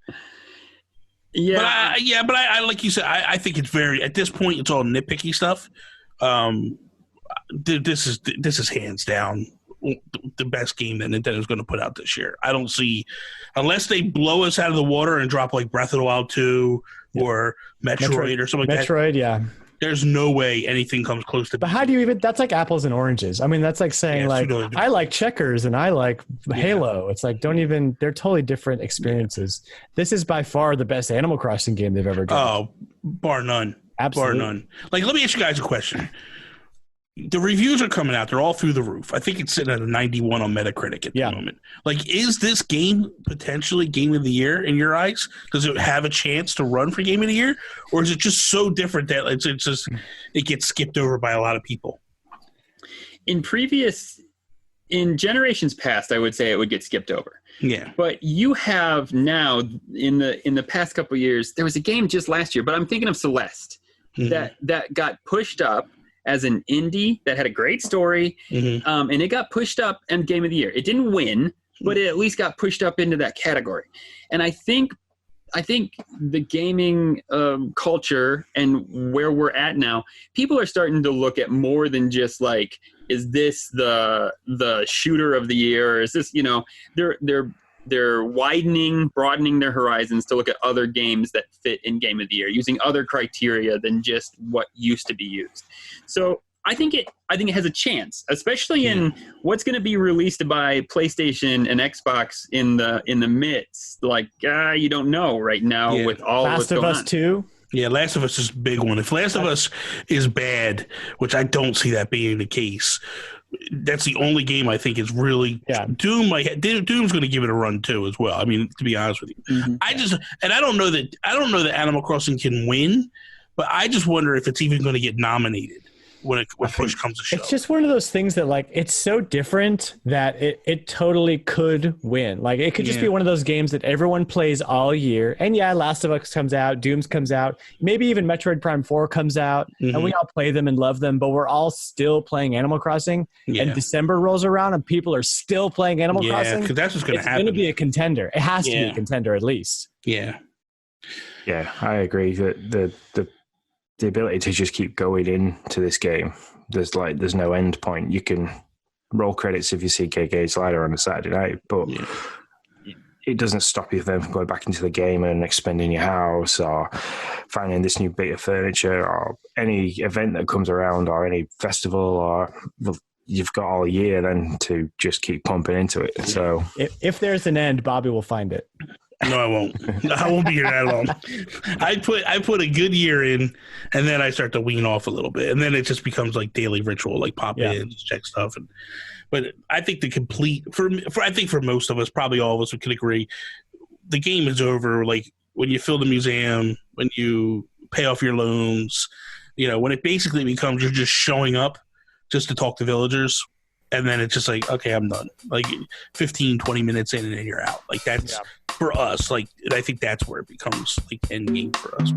Yeah, but I like you said, I think it's very at this point it's all nitpicky stuff. This is hands down the best game that Nintendo's going to put out this year. I don't see, unless they blow us out of the water and drop like Breath of the Wild 2 or Metroid or something like that. Metroid, yeah. There's no way anything comes close to. But how do you even? That's like apples and oranges. I mean, that's like saying I like checkers and I like Halo. It's like they're totally different experiences. Yeah. This is by far the best Animal Crossing game they've ever done. Oh, bar none. Absolutely. Bar none. Like, let me ask you guys a question. The reviews are coming out. They're all through the roof. I think it's sitting at a 91 on Metacritic at the moment. Like, is this game potentially Game of the Year in your eyes? Does it have a chance to run for Game of the Year? Or is it just so different that it gets skipped over by a lot of people? In generations past, I would say it would get skipped over. Yeah. But you have now, in the past couple of years, there was a game just last year, but I'm thinking of Celeste, that got pushed up as an indie that had a great story, and it got pushed up and Game of the Year. It didn't win, but it at least got pushed up into that category. And I think the gaming culture and where we're at now, people are starting to look at more than just like, is this the shooter of the year? Or is this, they're broadening their horizons to look at other games that fit in Game of the Year, using other criteria than just what used to be used. So I think it has a chance, especially in what's going to be released by PlayStation and Xbox in the midst. Like, you don't know right now with all of what's going on. Last of Us 2? Yeah, Last of Us is a big one. If Last of Us is bad, which I don't see that being the case, that's the only game I think is really Doom. Doom's going to give it a run too as well. I mean, to be honest with you, I don't know that Animal Crossing can win, but I just wonder if it's even going to get nominated when push comes to shove. It's just one of those things that like it's so different that it totally could win. Like it could just be one of those games that everyone plays all year. And Last of Us comes out, Doom's comes out, maybe even Metroid Prime 4 comes out, and we all play them and love them, but we're all still playing Animal Crossing. And December rolls around and people are still playing Animal Crossing. Yeah, because that's what's going to happen. It's going to be a contender. It has to be a contender at least. Yeah, I agree. The ability to just keep going into this game, there's no end point. You can roll credits if you see KK's Slider on a Saturday night, but it doesn't stop you then from going back into the game and expanding your house or finding this new bit of furniture or any event that comes around or any festival, or you've got all year then to just keep pumping into it. So if there's an end, Bobby will find it. No, I won't. I won't be here that long. I put a good year in, and then I start to wean off a little bit, and then it just becomes like daily ritual, like pop in, just check stuff. But I think for most of us, probably all of us, we can agree, the game is over. Like when you fill the museum, when you pay off your loans, when it basically becomes you're just showing up just to talk to villagers. And then it's just like, okay, I'm done. Like 15, 20 minutes in and then you're out. Like that's for us. Like, and I think that's where it becomes like end game for us.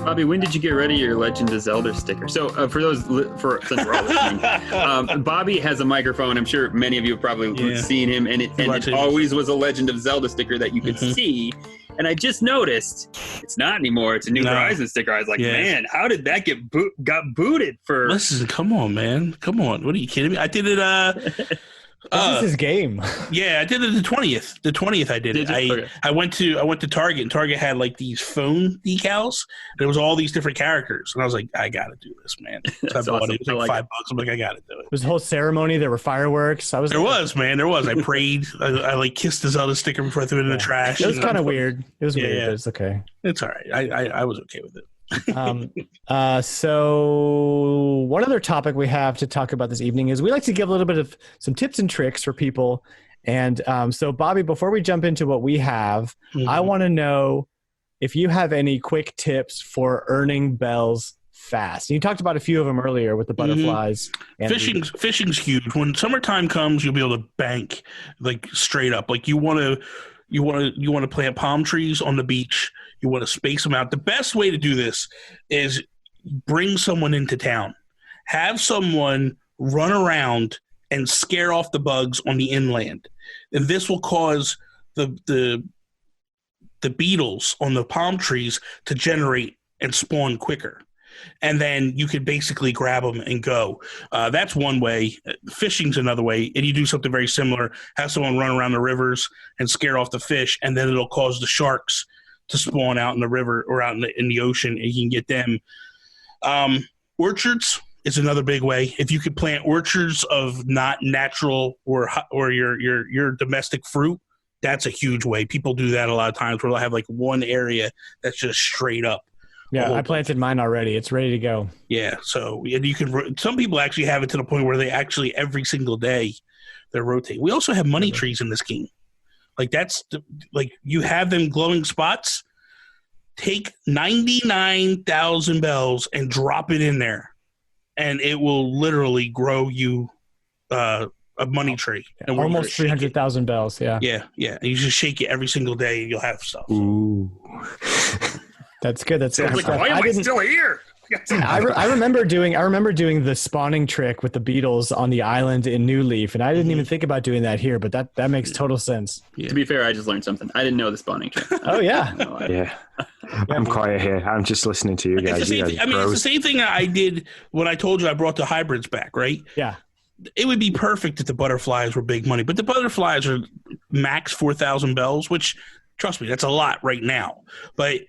Bobby, when did you get rid of your Legend of Zelda sticker? So since we're all listening, Bobby has a microphone. I'm sure many of you have probably seen him, and it always was a Legend of Zelda sticker that you could see. And I just noticed it's not anymore. It's a New Horizons sticker. I was like, man, how did that got booted for? Listen, come on, man. Come on. What are you kidding me? I did it. This is his game. Yeah, I did it the 20th. The 20th I did it. I went to Target, and Target had like these phone decals. There was all these different characters, and I was like, I gotta do this, man. So I bought it. It was like $5. I'm like, I gotta do it. There was a whole ceremony. There were fireworks. There was. I prayed. I like kissed the Zelda sticker before I threw it in the trash. It was kind of weird. It was weird, but it's okay. It's all right. I was okay with it. So one other topic we have to talk about this evening is we like to give a little bit of some tips and tricks for people. And so Bobby, before we jump into what we have, I want to know if you have any quick tips for earning bells fast. You talked about a few of them earlier with the butterflies. And fishing's huge. When summertime comes, you'll be able to bank like straight up. Like you want to plant palm trees on the beach. You want to space them out. The best way to do this is bring someone into town. Have someone run around and scare off the bugs on the inland. And this will cause the beetles on the palm trees to generate and spawn quicker. And then you could basically grab them and go. That's one way. Fishing's another way. And you do something very similar. Have someone run around the rivers and scare off the fish, and then it'll cause the sharks to spawn out in the river or out in the ocean, and you can get them. Orchards is another big way. If you could plant orchards of not natural or your domestic fruit, that's a huge way. People do that a lot of times where they'll have like one area that's just straight up. Yeah, I planted mine already. It's ready to go. Yeah, so and you can. Some people actually have it to the point where they actually every single day they're rotating. We also have money trees in this game. Like you have them glowing spots. Take 99,000 bells and drop it in there, and it will literally grow you a money tree. And almost 300,000 bells. Yeah. Yeah. And you just shake it every single day, and you'll have stuff. Ooh. That's good. That's good. Like, why am I still here? I remember doing the spawning trick with the beetles on the island in New Leaf, and I didn't even think about doing that here, but that makes total sense. Yeah. To be fair, I just learned something. I didn't know the spawning trick. Oh yeah. Yeah. I'm quiet here. I'm just listening to you guys. It's the same thing I did when I told you I brought the hybrids back, right? Yeah. It would be perfect if the butterflies were big money, but the butterflies are max 4,000 bells, which, trust me, that's a lot right now. But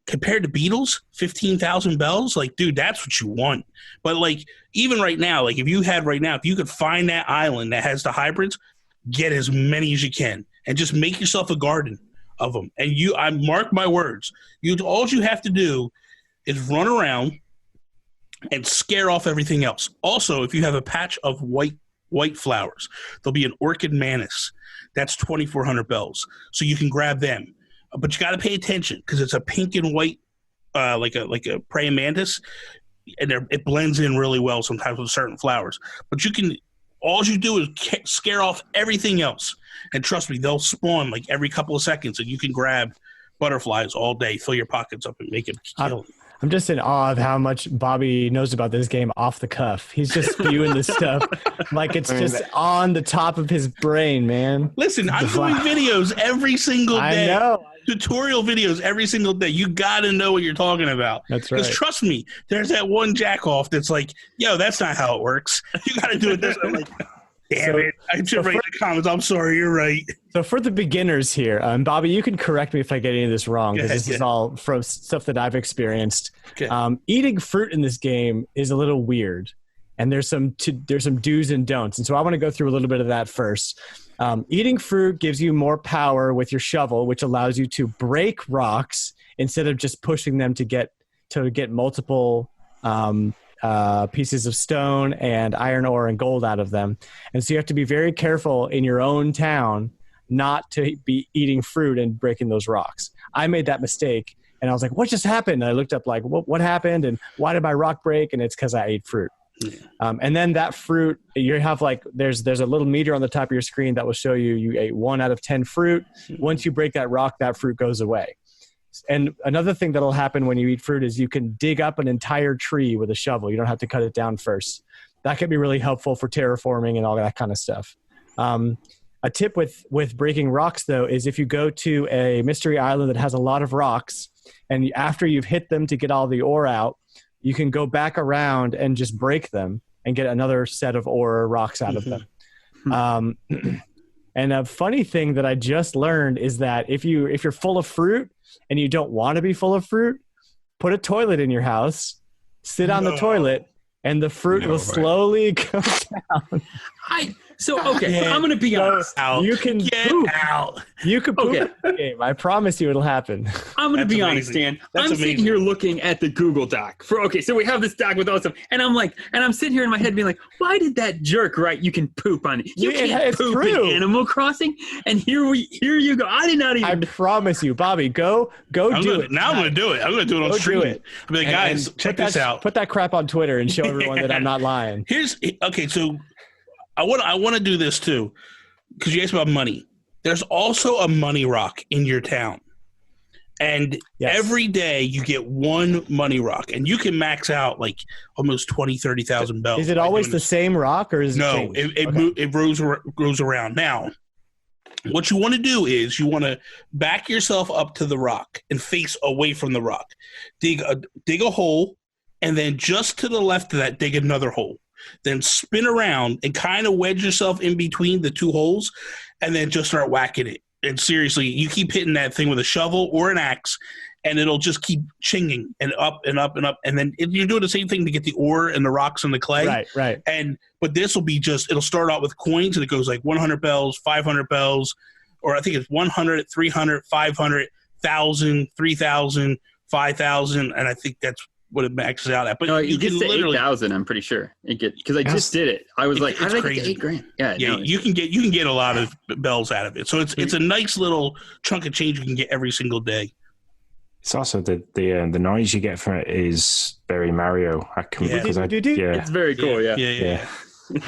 compared to beetles, 15,000 bells, like, dude, that's what you want. But like, even right now, like if you could find that island that has the hybrids, get as many as you can and just make yourself a garden of them. And I mark my words. All you have to do is run around and scare off everything else. Also, if you have a patch of white flowers, there'll be an orchid mantis. That's 2,400 bells. So you can grab them. But you got to pay attention because it's a pink and white, like a praying mantis. And it blends in really well sometimes with certain flowers. But all you do is scare off everything else. And trust me, they'll spawn like every couple of seconds, and you can grab butterflies all day, fill your pockets up, and make it kill. I'm just in awe of how much Bobby knows about this game off the cuff. He's just spewing this stuff like it's just on the top of his brain, man. Listen, I'm doing videos every single day. I know. Tutorial videos every single day. You got to know what you're talking about. That's right. Because trust me, there's that one jack-off that's like, yo, that's not how it works. You got to do it this way. I'm like, damn it. I should write in the comments. I'm sorry, you're right. So for the beginners here, Bobby, you can correct me if I get any of this wrong, because this is all from stuff that I've experienced. Okay. Eating fruit in this game is a little weird, and there's some do's and don'ts. And so I want to go through a little bit of that first. Eating fruit gives you more power with your shovel, which allows you to break rocks instead of just pushing them to get multiple pieces of stone and iron ore and gold out of them. And so you have to be very careful in your own town not to be eating fruit and breaking those rocks. I made that mistake, and I was like, what just happened? And I looked up like, what happened and why did my rock break? And it's because I ate fruit. And then that fruit, you have like, there's a little meter on the top of your screen that will show you ate 1 out of 10 fruit. Once you break that rock, that fruit goes away. And another thing that'll happen when you eat fruit is you can dig up an entire tree with a shovel. You don't have to cut it down first. That can be really helpful for terraforming and all that kind of stuff. A tip with breaking rocks, though, is if you go to a mystery island that has a lot of rocks, and after you've hit them to get all the ore out, you can go back around and just break them and get another set of ore or rocks out of them. And a funny thing that I just learned is that if you're full of fruit and you don't want to be full of fruit, put a toilet in your house, sit on the toilet, and the fruit will slowly go down. I'm going to be honest. You can poop. You can poop in the game. I promise you it'll happen. I'm going to be honest, Dan. I'm sitting here looking at the Google Doc. So we have this doc with all stuff, and I'm sitting here in my head being like, why did that jerk write you can poop on it? You can't poop in Animal Crossing, and here you go. I did not even. I promise you, Bobby, go do it. Now I'm going to do it. I'm going to do it on stream. I'm like, guys, check this out. Put that crap on Twitter and show everyone that I'm not lying. So I want to do this too, because you asked about money. There's also a money rock in your town, and every day you get 1 money rock, and you can max out like almost 20,000, 30,000 bells. Is it always the same rock, or is it grows around? Now, what you want to do is you want to back yourself up to the rock and face away from the rock. Dig a hole, and then just to the left of that, dig another hole. Then spin around and kind of wedge yourself in between the 2 holes, and then just start whacking it. And seriously, you keep hitting that thing with a shovel or an axe, and it'll just keep chinging and up and up and up. And then you're doing the same thing to get the ore and the rocks and the clay. Right. But this will be it'll start out with coins, and it goes like 100 bells, 500 bells, or I think it's 100, 300, 500, 1,000, 3,000, 5,000, and I think that's what it maxes out at. But no, you get to 8,000. I'm pretty sure because I just did it. I was like, how did I get to $8,000? Yeah, you can get a lot of bells out of it. So it's a nice little chunk of change you can get every single day. It's also the noise you get from it is very Mario. It's very cool. Yeah.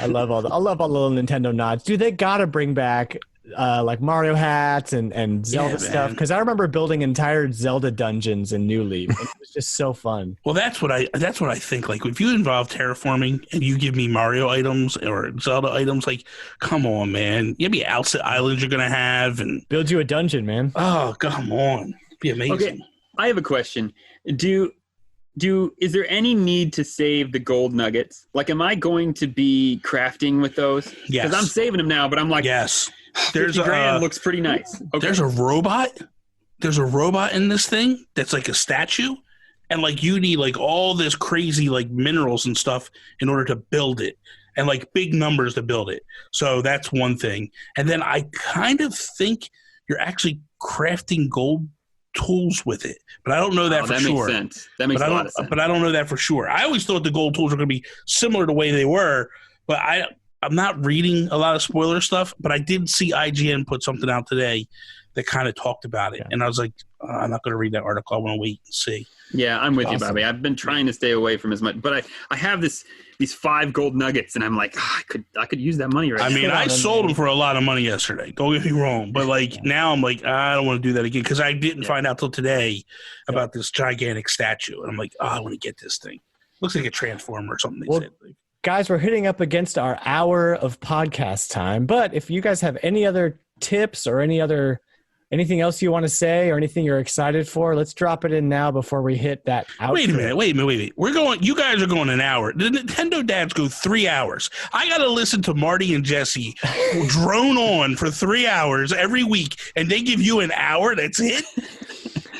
I love all the little Nintendo nods. Dude, they gotta bring back like Mario hats and Zelda stuff, because I remember building entire Zelda dungeons in New Leaf. It was just so fun. Well, that's what I think. Like, if you involve terraforming and you give me Mario items or Zelda items, like, come on, man. You have me outset islands you're gonna have and build you a dungeon, man. Oh, come on, it'd be amazing. Okay, I have a question. Is there any need to save the gold nuggets? Like, am I going to be crafting with those? Yes. Because I'm saving them now, but I'm like, yes. There's $50,000 looks pretty nice. Okay. There's a robot. There's a robot in this thing that's like a statue, and like you need like all this crazy like minerals and stuff in order to build it, and like big numbers to build it. So that's one thing. And then I kind of think you're actually crafting gold tools with it, but I don't know that for sure. That makes sense. That makes a lot of sense. But I don't know that for sure. I always thought the gold tools were going to be similar to the way they were, but I'm not reading a lot of spoiler stuff, but I did see IGN put something out today that kind of talked about it. Yeah. And I was like, I'm not going to read that article. I want to wait and see. Yeah, I'm with you, Bobby. I've been trying to stay away from as much, but I have these 5 gold nuggets, and I'm like, I could use that money right now. I mean, I sold them for a lot of money yesterday. Don't get me wrong. But now I'm like, I don't want to do that again because I didn't find out till today about this gigantic statue. And I'm like, I want to get this thing. Looks like a transformer or something. They said. Guys, we're hitting up against our hour of podcast time. But if you guys have any other tips or anything else you want to say or anything you're excited for, let's drop it in now before we hit that outro. Wait a minute. You guys are going an hour. The Nintendo dads go 3 hours. I got to listen to Marty and Jesse drone on for 3 hours every week, and they give you an hour? That's it?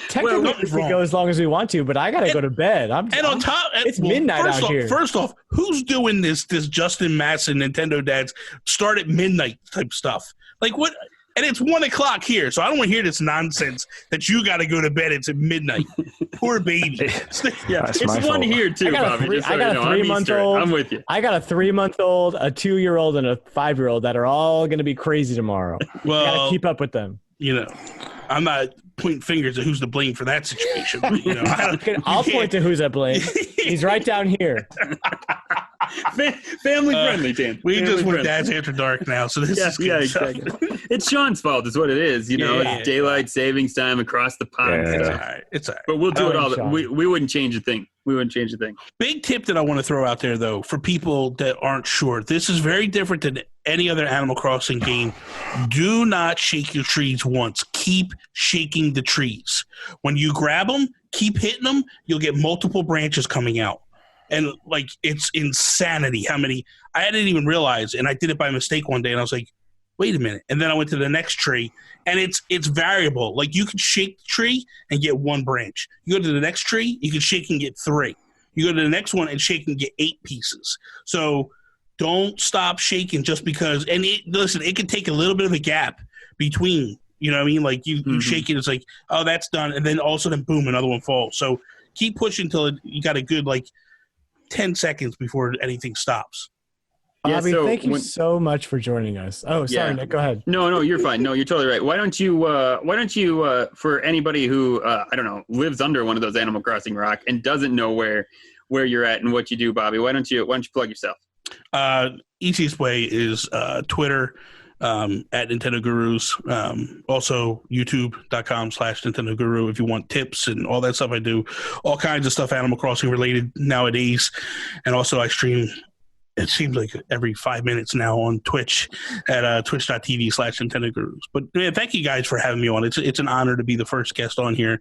Technically, we can go as long as we want to, but I got to go to bed. It's midnight out here. First off, who's doing this Justin Masson Nintendo dads start at midnight type stuff? Like what? And it's 1 o'clock here, so I don't want to hear this nonsense that you got to go to bed. It's at midnight. Poor baby. It's 1 here too, Bobby. I got a 3-month-old. I'm with you. I got a 3-month-old, a 2-year-old, and a 5-year-old that are all going to be crazy tomorrow. Well, got to keep up with them. I'm not pointing fingers at who's to blame for that situation. I'll point to who's to blame. He's right down here. Family friendly, Dan. We just went Dad's After Dark now, so this is good exactly. It's Sean's fault, is what it is. It's daylight savings time across the pond. It's all right. But we'll do it all. We wouldn't change a thing. Big tip that I want to throw out there, though, for people that aren't sure. This is very different than any other Animal Crossing game. Do not shake your trees once. Keep shaking the trees. When you grab them, keep hitting them. You'll get multiple branches coming out. And, it's insanity how many – I didn't even realize, and I did it by mistake one day, and I was like, wait a minute. And then I went to the next tree, and it's variable. Like, you can shake the tree and get 1 branch. You go to the next tree, you can shake and get 3. You go to the next one and shake and get 8 pieces. So don't stop shaking just because – and listen, it can take a little bit of a gap between, you know what I mean? Like, you shake it, it's like, oh, that's done. And then all of a sudden, boom, another one falls. So keep pushing until you got a good, 10 seconds before anything stops. Bobby, thank you so much for joining us. Oh, sorry, Nick, go ahead. No, you're fine. No, you're totally right. Why don't you, for anybody who, I don't know, lives under one of those Animal Crossing rock and doesn't know where you're at and what you do, Bobby, why don't you plug yourself? Easiest way is Twitter, at Nintendo Gurus, also youtube.com/Nintendo Guru if you want tips and all that stuff. I do all kinds of stuff Animal Crossing related nowadays, and also I stream, it seems like every 5 minutes now, on Twitch at twitch.tv/Nintendo Gurus. But man, thank you guys for having me on. It's an honor to be the first guest on here,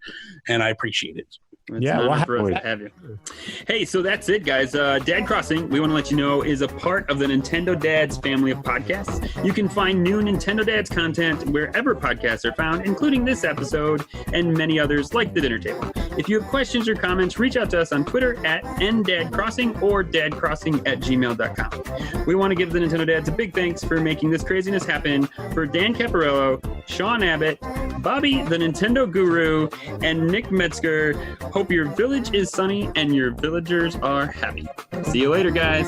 and I appreciate it. It's an honor for us to have you. Hey, so that's it, guys. Dad Crossing, we want to let you know, is a part of the Nintendo Dads family of podcasts. You can find new Nintendo Dads content wherever podcasts are found, including this episode and many others like the Dinner Table. If you have questions or comments, reach out to us on Twitter at ndadcrossing or dadcrossing@gmail.com. We want to give the Nintendo Dads a big thanks for making this craziness happen. For Dan Caparello, Sean Abbott, Bobby the Nintendo Guru, and Nick Metzger, hope your village is sunny and your villagers are happy. See you later, guys.